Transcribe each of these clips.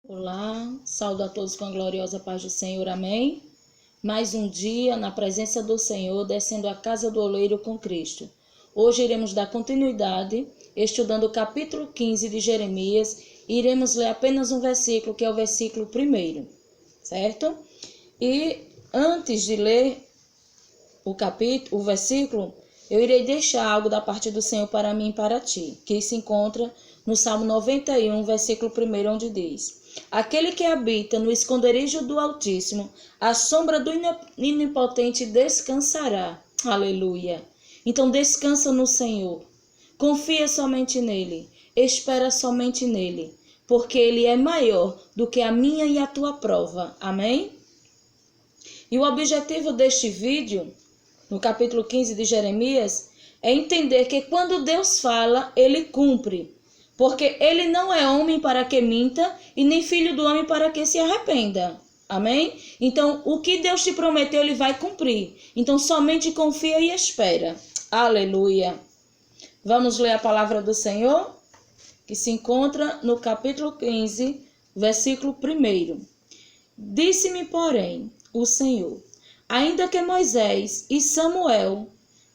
Olá, saúdo a todos com a gloriosa paz do Senhor, amém? Mais um dia na presença do Senhor, descendo a casa do oleiro com Cristo. Hoje iremos dar continuidade, estudando o capítulo 15 de Jeremias, e iremos ler apenas um versículo, que é o versículo 1, certo? E antes de ler o versículo, eu irei deixar algo da parte do Senhor para mim e para ti, que se encontra no Salmo 91, versículo 1, onde diz: Aquele que habita no esconderijo do Altíssimo, à sombra do Onipotente descansará. Aleluia. Então descansa no Senhor. Confia somente nele. Espera somente nele. Porque ele é maior do que a minha e a tua prova. Amém? E o objetivo deste vídeo, no capítulo 15 de Jeremias, é entender que quando Deus fala, ele cumpre. Porque ele não é homem para que minta e nem filho do homem para que se arrependa. Amém? Então, o que Deus te prometeu, ele vai cumprir. Então, somente confia e espera. Aleluia. Vamos ler a palavra do Senhor, que se encontra no capítulo 15, versículo 1. Disse-me, porém, o Senhor: ainda que Moisés e Samuel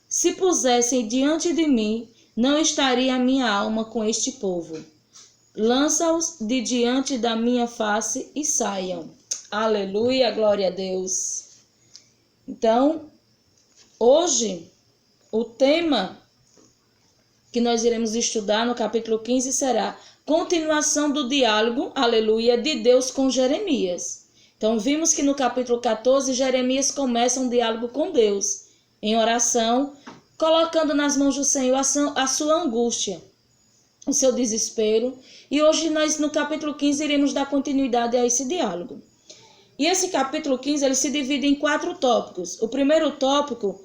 se pusessem diante de mim, não estaria a minha alma com este povo. Lança-os de diante da minha face e saiam. Aleluia, glória a Deus. Então, hoje, o tema que nós iremos estudar no capítulo 15 será continuação do diálogo, aleluia, de Deus com Jeremias. Então, vimos que no capítulo 14, Jeremias começa um diálogo com Deus, em oração, colocando nas mãos do Senhor a sua angústia, o seu desespero. E hoje nós, no capítulo 15, iremos dar continuidade a esse diálogo. E esse capítulo 15, ele se divide em 4 tópicos. O primeiro tópico,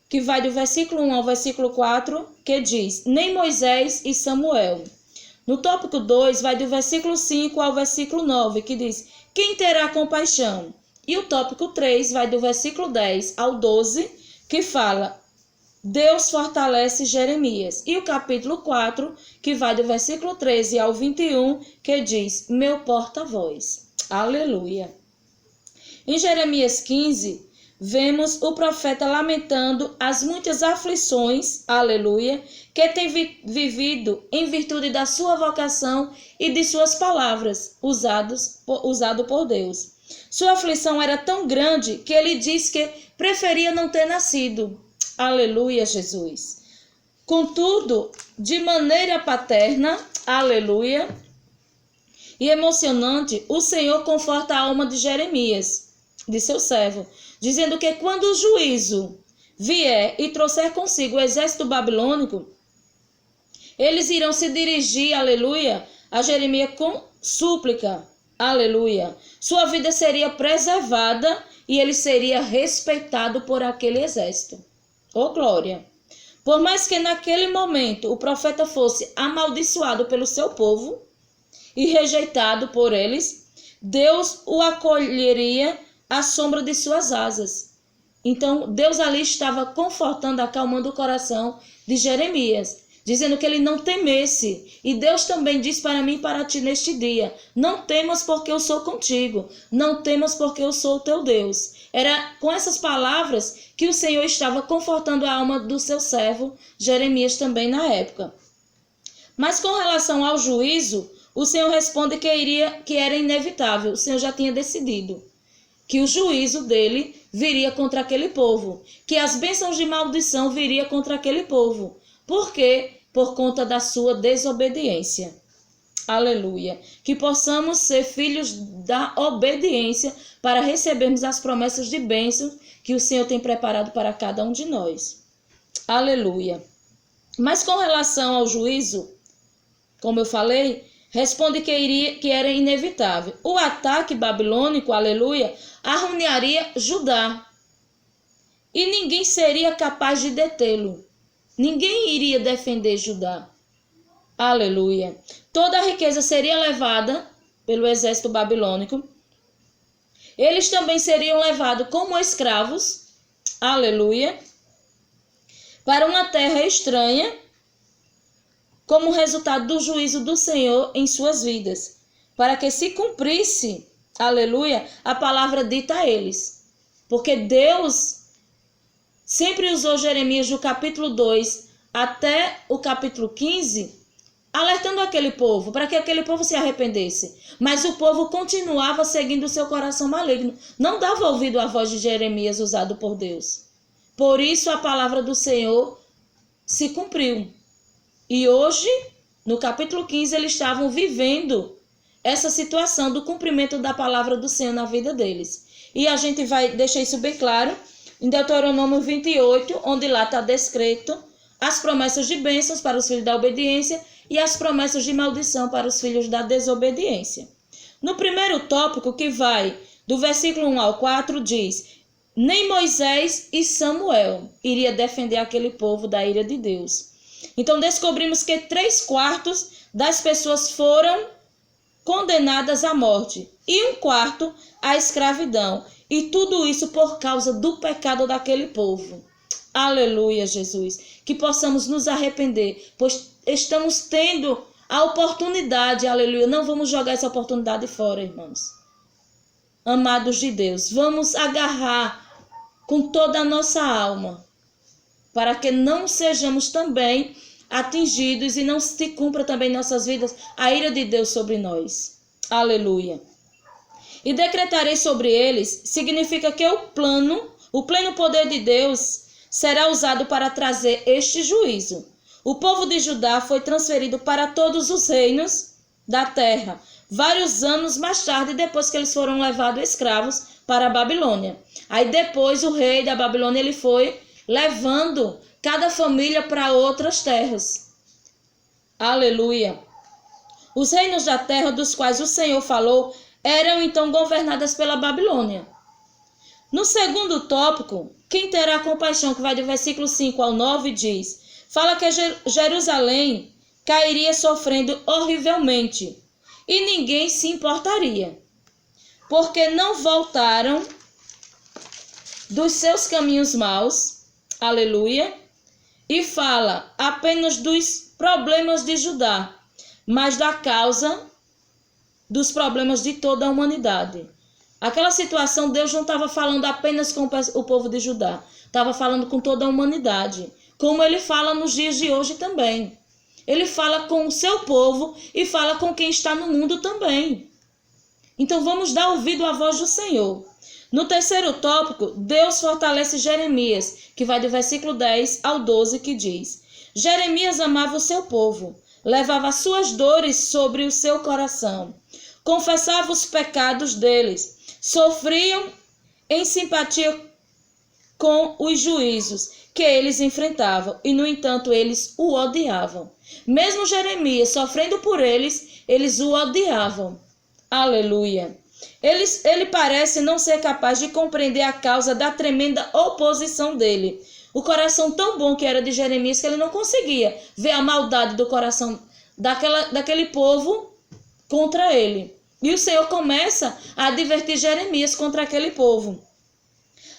que vai do versículo 1 ao versículo 4, que diz: nem Moisés e Samuel. No tópico 2, vai do versículo 5 ao versículo 9, que diz: quem terá compaixão? E o tópico 3 vai do versículo 10 ao 12, que fala: Deus fortalece Jeremias. E o capítulo 4, que vai do versículo 13 ao 21, que diz: meu porta-voz. Aleluia. Em Jeremias 15, vemos o profeta lamentando as muitas aflições, aleluia, que tem vivido em virtude da sua vocação e de suas palavras, usado por Deus. Sua aflição era tão grande que ele diz que preferia não ter nascido. Aleluia, Jesus. Contudo, de maneira paterna, aleluia, e emocionante, o Senhor conforta a alma de Jeremias, de seu servo, dizendo que quando o juízo vier e trouxer consigo o exército babilônico, eles irão se dirigir, aleluia, a Jeremias com súplica, aleluia. Sua vida seria preservada e ele seria respeitado por aquele exército. Oh, glória! Por mais que naquele momento o profeta fosse amaldiçoado pelo seu povo e rejeitado por eles, Deus o acolheria à sombra de suas asas. Então, Deus ali estava confortando, acalmando o coração de Jeremias, dizendo que ele não temesse. E Deus também diz para mim e para ti neste dia: não temas, porque eu sou contigo. Não temas, porque eu sou o teu Deus. Era com essas palavras que o Senhor estava confortando a alma do seu servo Jeremias também na época. Mas com relação ao juízo, o Senhor responde que era inevitável. O Senhor já tinha decidido que o juízo dele viria contra aquele povo, que as bênçãos de maldição viria contra aquele povo. Por quê? Por conta da sua desobediência. Aleluia. Que possamos ser filhos da obediência para recebermos as promessas de bênçãos que o Senhor tem preparado para cada um de nós. Aleluia. Mas com relação ao juízo, como eu falei, responde que era inevitável. O ataque babilônico, aleluia, arruinaria Judá. E ninguém seria capaz de detê-lo. Ninguém iria defender Judá. Aleluia. Toda a riqueza seria levada pelo exército babilônico. Eles também seriam levados como escravos, aleluia, para uma terra estranha, como resultado do juízo do Senhor em suas vidas. para que se cumprisse, aleluia, a palavra dita a eles. Porque Deus sempre usou Jeremias do capítulo 2 até o capítulo 15, alertando aquele povo, para que aquele povo se arrependesse. Mas o povo continuava seguindo o seu coração maligno. Não dava ouvido à voz de Jeremias usado por Deus. Por isso a palavra do Senhor se cumpriu. E hoje, no capítulo 15, eles estavam vivendo essa situação do cumprimento da palavra do Senhor na vida deles. E a gente vai deixar isso bem claro em Deuteronômio 28, onde lá está descrito as promessas de bênçãos para os filhos da obediência e as promessas de maldição para os filhos da desobediência. No primeiro tópico, que vai do versículo 1 ao 4, diz: nem Moisés e Samuel iria defender aquele povo da ira de Deus. Então descobrimos que 3/4 das pessoas foram condenadas à morte e 1/4 à escravidão. E tudo isso por causa do pecado daquele povo. Aleluia, Jesus. Que possamos nos arrepender, pois estamos tendo a oportunidade, aleluia. Não vamos jogar essa oportunidade fora, irmãos. Amados de Deus, vamos agarrar com toda a nossa alma, para que não sejamos também atingidos e não se cumpra também em nossas vidas a ira de Deus sobre nós. Aleluia. E decretarei sobre eles significa que o pleno poder de Deus será usado para trazer este juízo. O povo de Judá foi transferido para todos os reinos da terra, vários anos mais tarde, depois que eles foram levados escravos para a Babilônia. Aí depois o rei da Babilônia ele foi levando cada família para outras terras. Aleluia. Os reinos da terra dos quais o Senhor falou eram então governadas pela Babilônia. No segundo tópico, quem terá compaixão, que vai do versículo 5 ao 9, diz: fala que Jerusalém cairia sofrendo horrivelmente, e ninguém se importaria, porque não voltaram dos seus caminhos maus, aleluia, e fala apenas dos problemas de Judá, mas da causa dos problemas de toda a humanidade. Aquela situação, Deus não estava falando apenas com o povo de Judá, estava falando com toda a humanidade, como ele fala nos dias de hoje também. Ele fala com o seu povo e fala com quem está no mundo também. Então vamos dar ouvido à voz do Senhor. No terceiro tópico, Deus fortalece Jeremias, que vai do versículo 10 ao 12, que diz: Jeremias amava o seu povo, levava as suas dores sobre o seu coração, confessava os pecados deles, sofriam em simpatia com os juízos que eles enfrentavam, e no entanto eles o odiavam. Mesmo Jeremias sofrendo por eles, eles o odiavam. Aleluia. Ele parece não ser capaz de compreender a causa da tremenda oposição dele. O coração tão bom que era de Jeremias, que ele não conseguia ver a maldade do coração daquele povo contra ele. E o Senhor começa a advertir Jeremias contra aquele povo.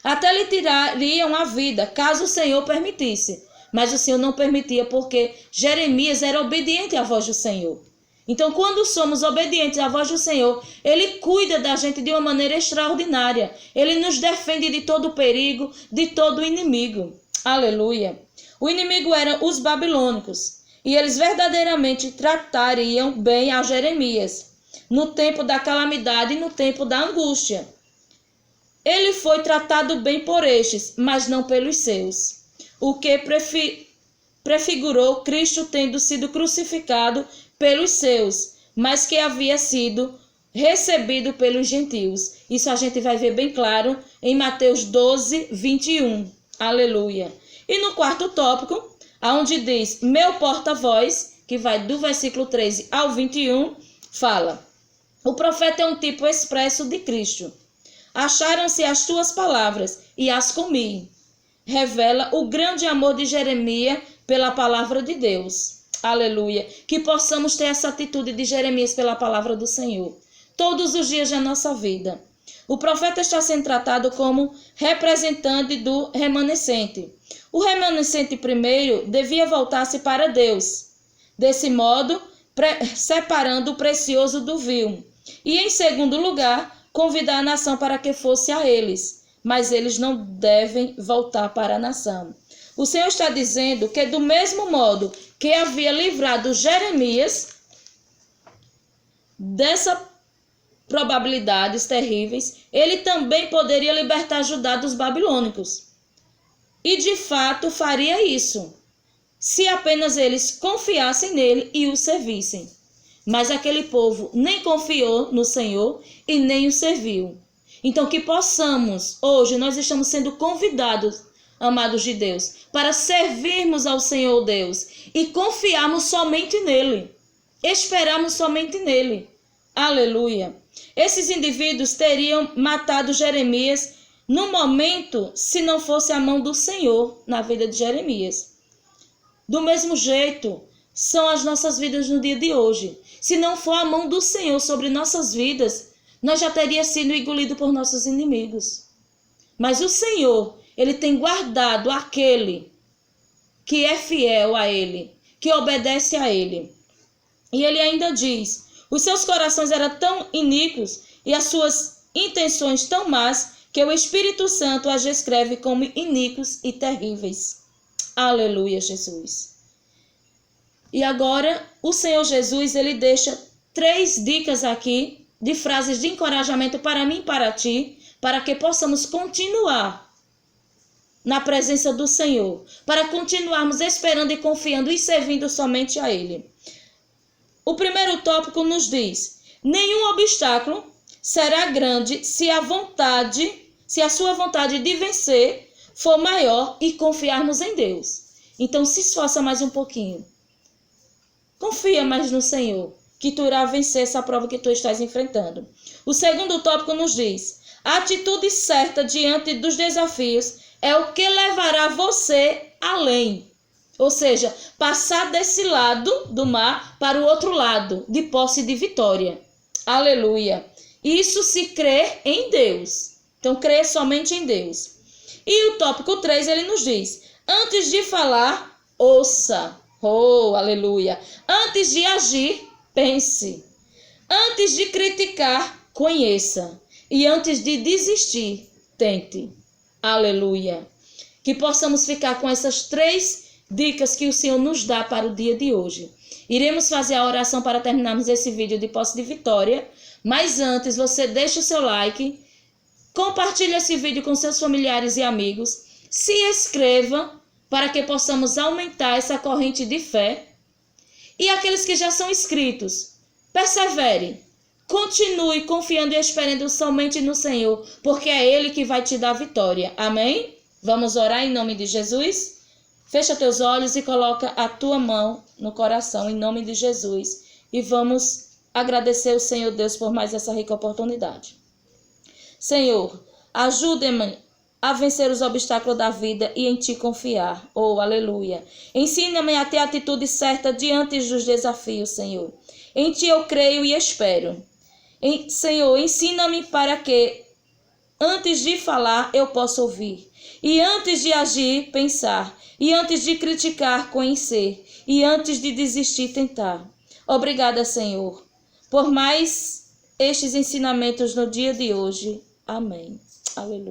Até lhe tirariam a vida, caso o Senhor permitisse. Mas o Senhor não permitia, porque Jeremias era obediente à voz do Senhor. Então, quando somos obedientes à voz do Senhor, Ele cuida da gente de uma maneira extraordinária. Ele nos defende de todo perigo, de todo inimigo. Aleluia. O inimigo eram os babilônicos, e eles verdadeiramente tratariam bem a Jeremias, no tempo da calamidade e no tempo da angústia. Ele foi tratado bem por estes, mas não pelos seus, o que prefigurou Cristo tendo sido crucificado pelos seus, mas que havia sido recebido pelos gentios. Isso a gente vai ver bem claro em Mateus 12, 21. Aleluia. E no quarto tópico, onde diz meu porta-voz, que vai do versículo 13 ao 21, fala: o profeta é um tipo expresso de Cristo. Acharam-se as tuas palavras e as comi. Revela o grande amor de Jeremias pela palavra de Deus. Aleluia. Que possamos ter essa atitude de Jeremias pela palavra do Senhor todos os dias da nossa vida. O profeta está sendo tratado como representante do remanescente. O remanescente primeiro devia voltar-se para Deus. Desse modo, separando o precioso do vil. E em segundo lugar, convidar a nação para que fosse a eles, mas eles não devem voltar para a nação. O Senhor está dizendo que do mesmo modo que havia livrado Jeremias dessas probabilidades terríveis, ele também poderia libertar Judá dos babilônicos. E de fato faria isso, se apenas eles confiassem nele e o servissem. Mas aquele povo nem confiou no Senhor e nem o serviu. Então que possamos, hoje nós estamos sendo convidados, amados de Deus, para servirmos ao Senhor Deus e confiarmos somente nele, esperarmos somente nele. Aleluia! Esses indivíduos teriam matado Jeremias no momento se não fosse a mão do Senhor na vida de Jeremias. Do mesmo jeito, são as nossas vidas no dia de hoje. Se não for a mão do Senhor sobre nossas vidas, nós já teríamos sido engolidos por nossos inimigos. Mas o Senhor, Ele tem guardado aquele que é fiel a Ele, que obedece a Ele. E Ele ainda diz, os seus corações eram tão iníquos e as suas intenções tão más, que o Espírito Santo as descreve como iníquos e terríveis. Aleluia, Jesus. E agora, o Senhor Jesus, Ele deixa 3 dicas aqui de frases de encorajamento para mim e para ti, para que possamos continuar na presença do Senhor, para continuarmos esperando e confiando e servindo somente a Ele. O primeiro tópico nos diz, nenhum obstáculo será grande se a sua vontade de vencer for maior e confiarmos em Deus. Então se esforça mais um pouquinho. Confia mais no Senhor, que tu irá vencer essa prova que tu estás enfrentando. O segundo tópico nos diz, a atitude certa diante dos desafios é o que levará você além. Ou seja, passar desse lado do mar para o outro lado, de posse de vitória. Aleluia. Isso se crer em Deus. Então, crer somente em Deus. E o tópico 3, ele nos diz, antes de falar, ouça. Oh, aleluia. Antes de agir, pense. Antes de criticar, conheça. E antes de desistir, tente. Aleluia. Que possamos ficar com essas 3 dicas que o Senhor nos dá para o dia de hoje. Iremos fazer a oração para terminarmos esse vídeo de posse de vitória. Mas antes, você deixa o seu like, compartilhe esse vídeo com seus familiares e amigos, se inscreva para que possamos aumentar essa corrente de fé. E aqueles que já são inscritos, persevere, continue confiando e esperando somente no Senhor, porque é Ele que vai te dar vitória. Amém? Vamos orar em nome de Jesus? Fecha teus olhos e coloca a tua mão no coração em nome de Jesus. E vamos agradecer ao Senhor Deus por mais essa rica oportunidade. Senhor, ajude-me a vencer os obstáculos da vida e em Ti confiar. Oh, aleluia. Ensina-me a ter a atitude certa diante dos desafios, Senhor. Em Ti eu creio e espero. Senhor, ensina-me para que, antes de falar, eu possa ouvir. E antes de agir, pensar. E antes de criticar, conhecer. E antes de desistir, tentar. Obrigada, Senhor, por mais estes ensinamentos no dia de hoje. Amém. Aleluia.